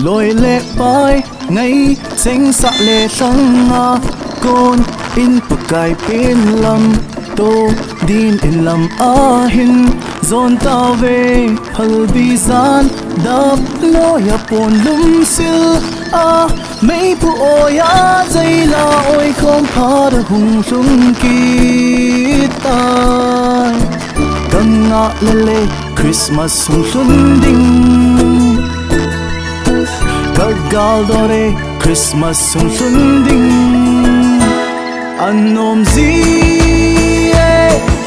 lối lệ bay ngay chính sa lệ sang à con in bậc cài pin lâm tô din in lâm a hin zon ta về hal bi zan đập lo ya pon lum sil a mấy pu oya dây la oi không phá được hùng sung kita căng ngã lê lê Christmas sung xuân ding kagal dore Christmas sung xuân ding anom zi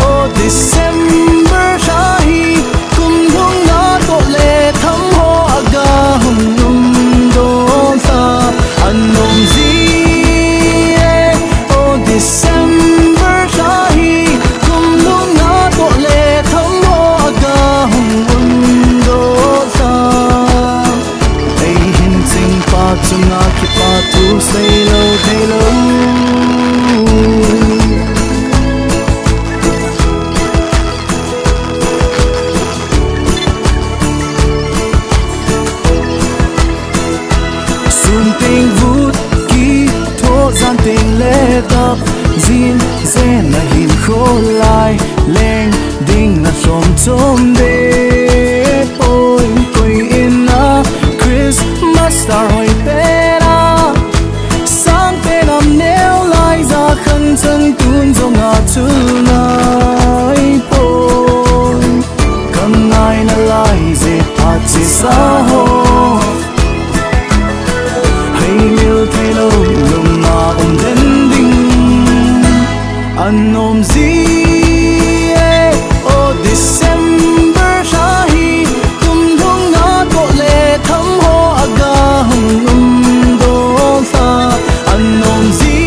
o December shahi kum lung na to le tham ho aga hum num do sa anom zi o December shahi kum lung na to le tham ho aga hum num do sa ai hin sing pa chunga ki pa tu say lo thay lo tình vút kỳ thô gian tình lệ tập zin zen na hin khô lai leng ding na som chom de oi koi in na Christmas star hoi pera sang pe nam neo lai za khan chân tun zo nga chul nai poi kan nai na lai ze pa chi sa ho thay lâu lùng mà đến đinh anom zi o December shahi kum lung na to le tham ho aga hum do sa anom zi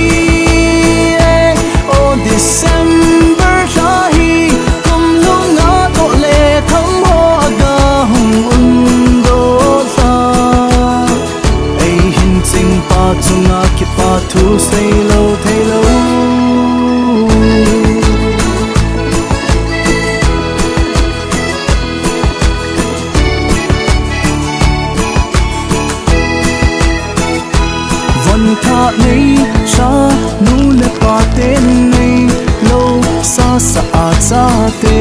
o December shahi kum lung na to le tham ho aga hum do sa ai hin sing pa chunga ki pa thu say lo thay lo văn tha nei cha nu le pa ten nei lo sa sa a cha te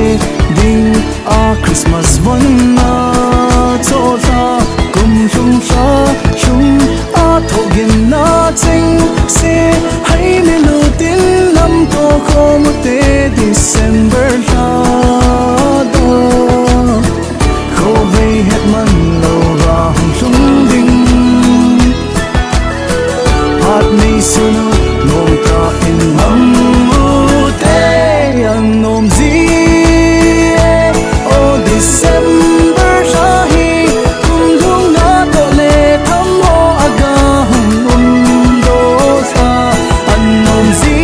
ding a Christmas van na cho ta kum chung sa chung a tho gin na ching se hai me lu tin lam to ko mo te December la do kho vei het man lo ra hum chung ding hat nei sunu nom ta in mam mu te anom zi o December shahi kum lung na to le tham ho aga hum do sa anom zi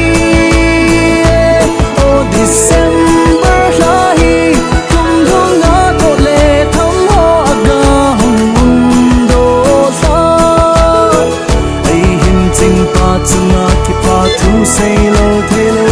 o December shahi kum lung na to le tham ho aga hum do sa ai hin ching pa chunga ki pa thu say lo thay lo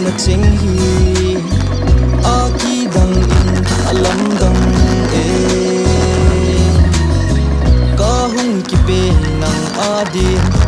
na cheng hi aki dang in alam dang e ka hung ki pe nang adin